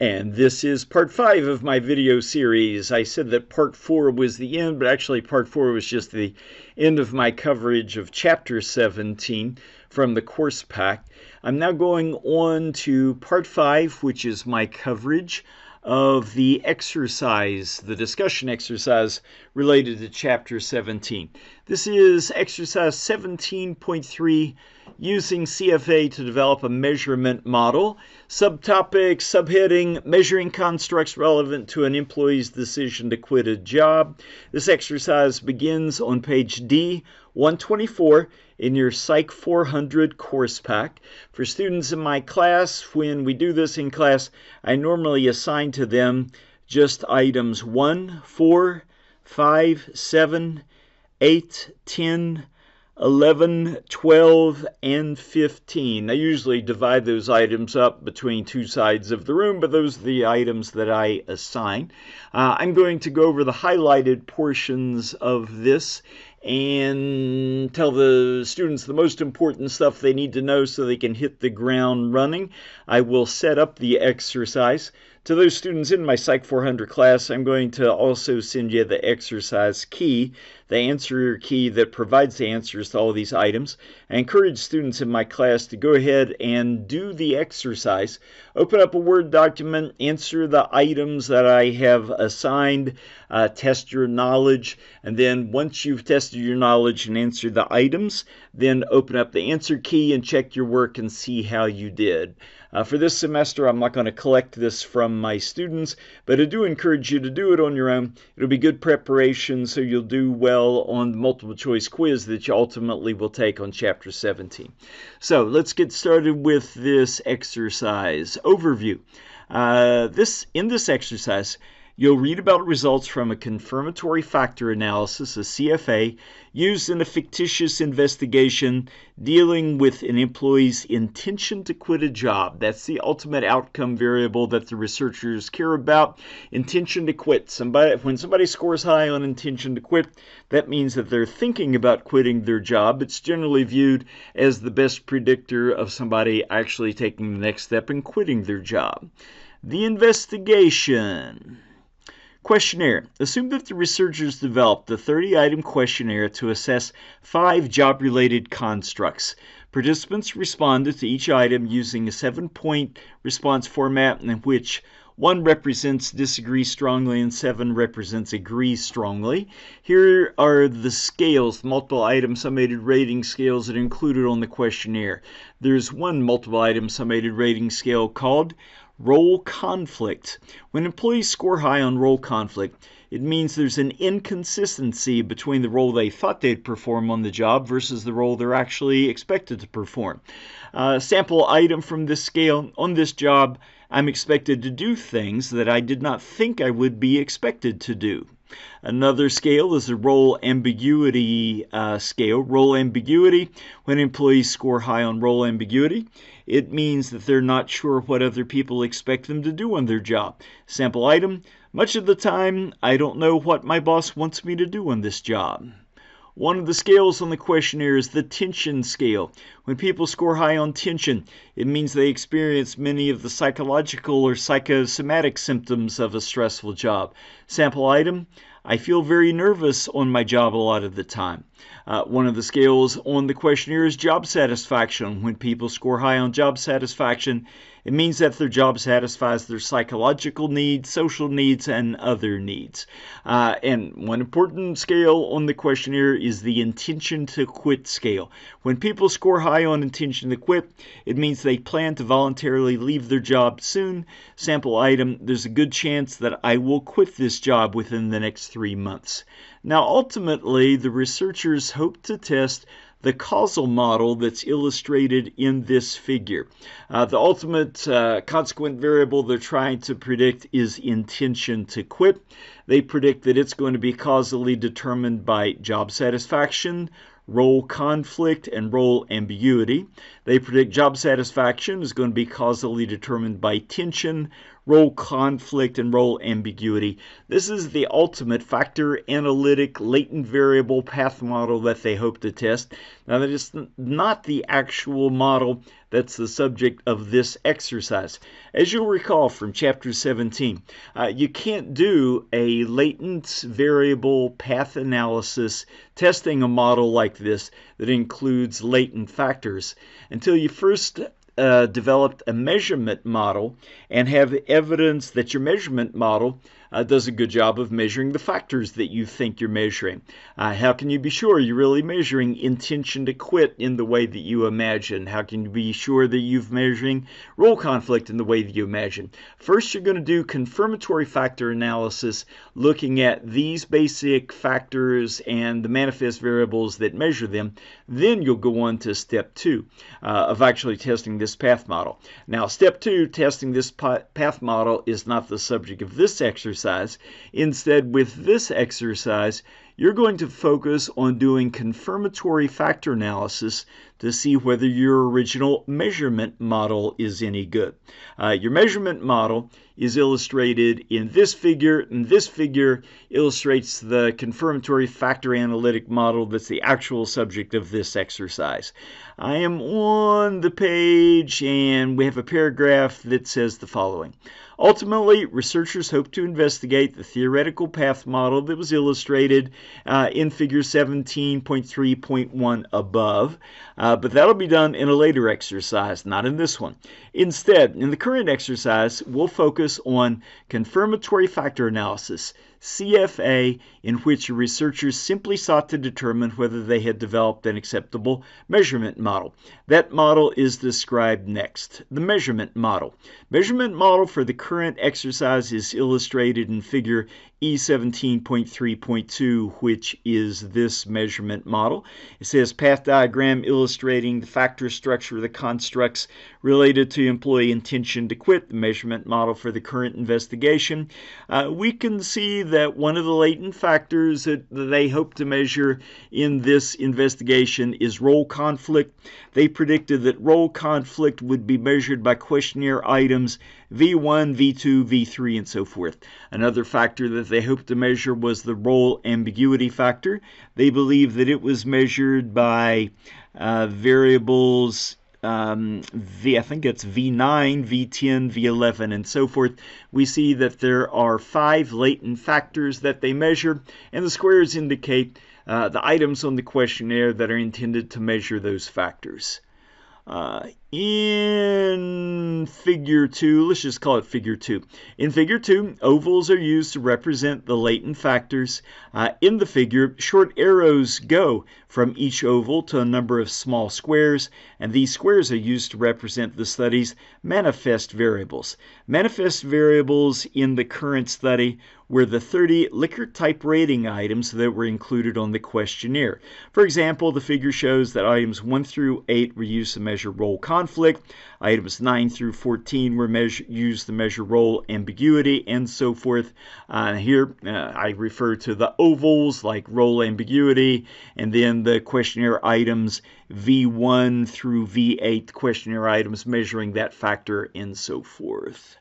And this is part 5 of my video series. I said that part 4 was the end, but actually part 4 was just the end of my coverage of chapter 17 from the course pack. I'm now going on to part 5, which is my coverage of the exercise, the discussion exercise related to chapter 17. This is exercise 17.3, using CFA to develop a measurement model. Subtopic, subheading, measuring constructs relevant to an employee's decision to quit a job. This exercise begins on page D 124 in your Psych 400 course pack. For students in my class, when we do this in class, I normally assign to them just items 1, 4, 5, 7, 8, 10, 11, 12, and 15. I usually divide those items up between two sides of the room, but those are the items that I assign. I'm going to go over the highlighted portions of this and tell the students the most important stuff they need to know so they can hit the ground running. I will set up the exercise. To those students in my Psych 400 class, I'm going to also send you the exercise key, the answer key that provides the answers to all these items. I encourage students in my class to go ahead and do the exercise. Open up a Word document, answer the items that I have assigned, test your knowledge, and then once you've tested your knowledge and answered the items, then open up the answer key and check your work and see how you did. For this semester, I'm not going to collect this from my students, but I do encourage you to do it on your own. It'll be good preparation so you'll do well on the multiple choice quiz that you ultimately will take on chapter 17. So let's get started with this exercise. Overview. In this exercise, you'll read about results from a confirmatory factor analysis, a CFA, used in a fictitious investigation dealing with an employee's intention to quit a job. That's the ultimate outcome variable that the researchers care about, intention to quit. When somebody scores high on intention to quit, that means that they're thinking about quitting their job. It's generally viewed as the best predictor of somebody actually taking the next step and quitting their job. The investigation. Questionnaire. Assume that the researchers developed a 30-item questionnaire to assess 5 job-related constructs. Participants responded to each item using a 7-point response format in which 1 represents disagree strongly and 7 represents agree strongly. Here are the scales, multiple item summated rating scales that are included on the questionnaire. There's one multiple item summated rating scale called role conflict. When employees score high on role conflict, it means there's an inconsistency between the role they thought they'd perform on the job versus the role they're actually expected to perform. Sample item from this scale: on this job, I'm expected to do things that I did not think I would be expected to do. Another scale is the role ambiguity scale. Role ambiguity. When employees score high on role ambiguity, it means that they're not sure what other people expect them to do on their job. Sample item: much of the time, I don't know what my boss wants me to do on this job. One of the scales on the questionnaire is the tension scale. When people score high on tension, it means they experience many of the psychological or psychosomatic symptoms of a stressful job. Sample item: I feel very nervous on my job a lot of the time. One of the scales on the questionnaire is job satisfaction. When people score high on job satisfaction, it means that their job satisfies their psychological needs, social needs, and other needs. And one important scale on the questionnaire is the intention to quit scale. When people score high on intention to quit, it means they plan to voluntarily leave their job soon. Sample item: there's a good chance that I will quit this job within the next 3 months. Now, ultimately, the researchers hope to test the causal model that's illustrated in this figure. The ultimate consequent variable they're trying to predict is intention to quit. They predict that it's going to be causally determined by job satisfaction, role conflict, and role ambiguity. They predict job satisfaction is going to be causally determined by tension, role conflict, and role ambiguity. This is the ultimate factor analytic latent variable path model that they hope to test. Now, that is not the actual model that's the subject of this exercise. As you'll recall from Chapter 17, you can't do a latent variable path analysis testing a model like this that includes latent factors until you first developed a measurement model and have evidence that your measurement model does a good job of measuring the factors that you think you're measuring. How can you be sure you're really measuring intention to quit in the way that you imagine? How can you be sure that you're measuring role conflict in the way that you imagine? First, you're going to do confirmatory factor analysis, looking at these basic factors and the manifest variables that measure them. Then you'll go on to step 2 of actually testing this path model. Now, step 2, testing this path model, is not the subject of this exercise. Instead, with this exercise, you're going to focus on doing confirmatory factor analysis to see whether your original measurement model is any good. Your measurement model is illustrated in this figure, and this figure illustrates the confirmatory factor analytic model that's the actual subject of this exercise. I am on the page, and we have a paragraph that says the following. Ultimately, researchers hope to investigate the theoretical path model that was illustrated in Figure 17.3.1 above, but that'll be done in a later exercise, not in this one. Instead, in the current exercise, we'll focus on confirmatory factor analysis, CFA, in which researchers simply sought to determine whether they had developed an acceptable measurement model. That model is described next. The measurement model. Measurement model for the current exercise is illustrated in figure E17.3.2, which is this measurement model. It says path diagram illustrating the factor structure of the constructs related to employee intention to quit, the measurement model for the current investigation. We can see that one of the latent factors that they hope to measure in this investigation is role conflict. They predicted that role conflict would be measured by questionnaire items V1, V2, V3, and so forth. Another factor that they hoped to measure was the role ambiguity factor. They believe that it was measured by variables I think it's V9, V10, V11, and so forth. We see that there are 5 latent factors that they measure, and the squares indicate the items on the questionnaire that are intended to measure those factors. In figure 2, let's just call it figure 2. In figure 2, ovals are used to represent the latent factors. In the figure, short arrows go from each oval to a number of small squares, and these squares are used to represent the study's manifest variables. Manifest variables in the current study were the 30 Likert type rating items that were included on the questionnaire. For example, the figure shows that items 1 through 8 were used to measure role conflict, items 9 through 14 were used to measure role ambiguity, and so forth. Here I refer to the ovals like role ambiguity, and then the questionnaire items V1 through V8 questionnaire items measuring that factor, and so forth.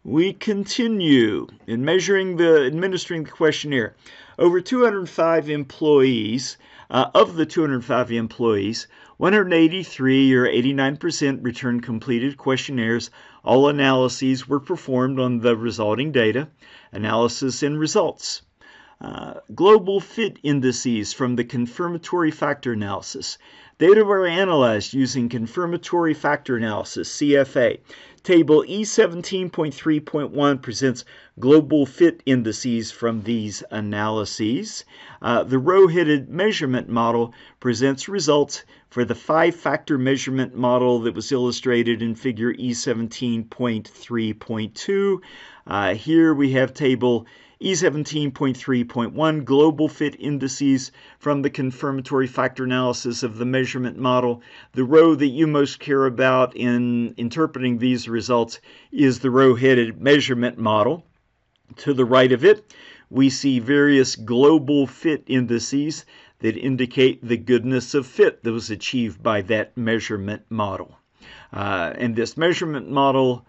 We continue in administering the questionnaire. Over 205 employees, of the 205 employees, 183 or 89% returned completed questionnaires. All analyses were performed on the resulting data. Analysis and results. Global fit indices from the confirmatory factor analysis. Data were analyzed using confirmatory factor analysis, CFA. Table E17.3.1 presents global fit indices from these analyses. The row-headed measurement model presents results for the 5-factor measurement model that was illustrated in figure E17.3.2. Here we have table E17.3.1 global fit indices from the confirmatory factor analysis of the measurement model. The row that you most care about in interpreting these results is the row-headed measurement model. To the right of it, we see various global fit indices that indicate the goodness of fit that was achieved by that measurement model. And this measurement model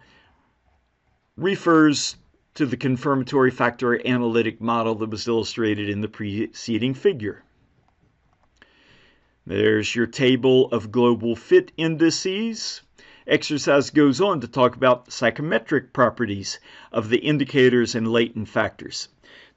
refers to the confirmatory factor analytic model that was illustrated in the preceding figure. There's your table of global fit indices. Exercise goes on to talk about psychometric properties of the indicators and latent factors.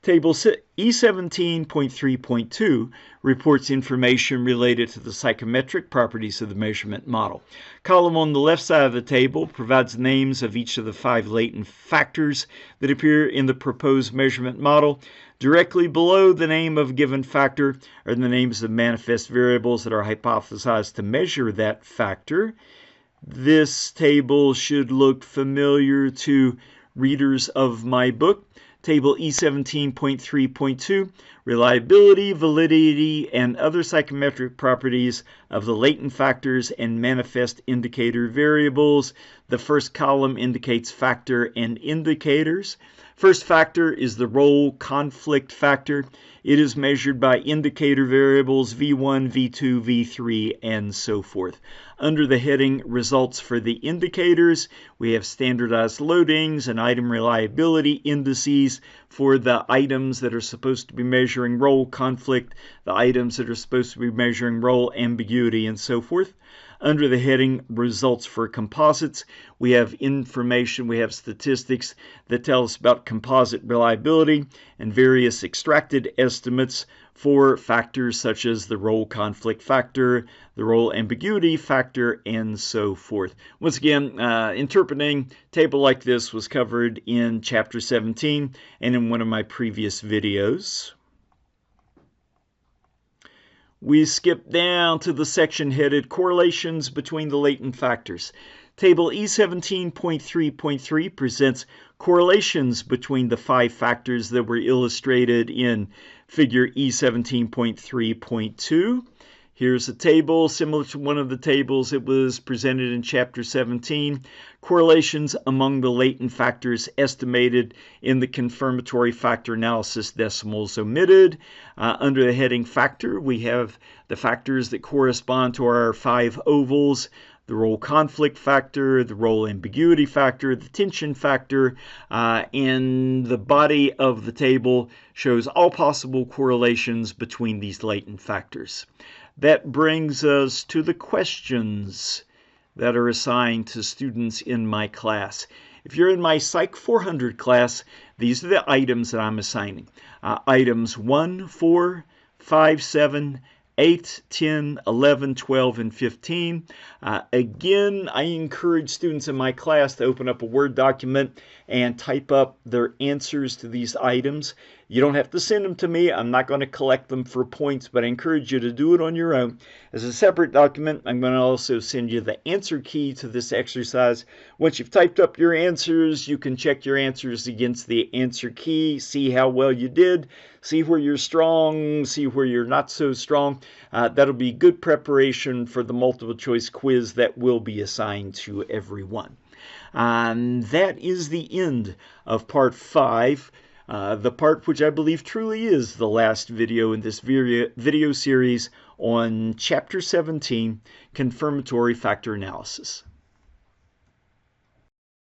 Table E17.3.2 reports information related to the psychometric properties of the measurement model. Column on the left side of the table provides names of each of the 5 latent factors that appear in the proposed measurement model. Directly below the name of a given factor are the names of manifest variables that are hypothesized to measure that factor. This table should look familiar to readers of my book. Table E17.3.2, reliability, validity, and other psychometric properties of the latent factors and manifest indicator variables. The first column indicates factor and indicators. First factor is the role conflict factor. It is measured by indicator variables V1, V2, V3, and so forth. Under the heading Results for the Indicators, we have standardized loadings and item reliability indices for the items that are supposed to be measuring role conflict, the items that are supposed to be measuring role ambiguity, and so forth. Under the heading Results for Composites, we have information, we have statistics that tell us about composite reliability and various extracted estimates for factors such as the role conflict factor, the role ambiguity factor, and so forth. Once again, interpreting a table like this was covered in Chapter 17 and in one of my previous videos. We skip down to the section headed Correlations between the latent factors. Table E17.3.3 presents correlations between the 5 factors that were illustrated in figure E17.3.2. Here's a table similar to one of the tables that was presented in Chapter 17. Correlations among the latent factors estimated in the confirmatory factor analysis, decimals omitted. Under the heading Factor, we have the factors that correspond to our 5 ovals: the role conflict factor, the role ambiguity factor, the tension factor, and the body of the table shows all possible correlations between these latent factors. That brings us to the questions that are assigned to students in my class. If you're in my Psych 400 class, these are the items that I'm assigning. Items 1, 4, 5, 7, 8, 10, 11, 12, and 15. Again, I encourage students in my class to open up a Word document and type up their answers to these items. You don't have to send them to me. I'm not going to collect them for points, but I encourage you to do it on your own. As a separate document, I'm going to also send you the answer key to this exercise. Once you've typed up your answers, you can check your answers against the answer key, see how well you did, see where you're strong, see where you're not so strong. That'll be good preparation for the multiple choice quiz that will be assigned to everyone. That is the end of part 5. The part which I believe truly is the last video in this video series on Chapter 17, Confirmatory Factor Analysis.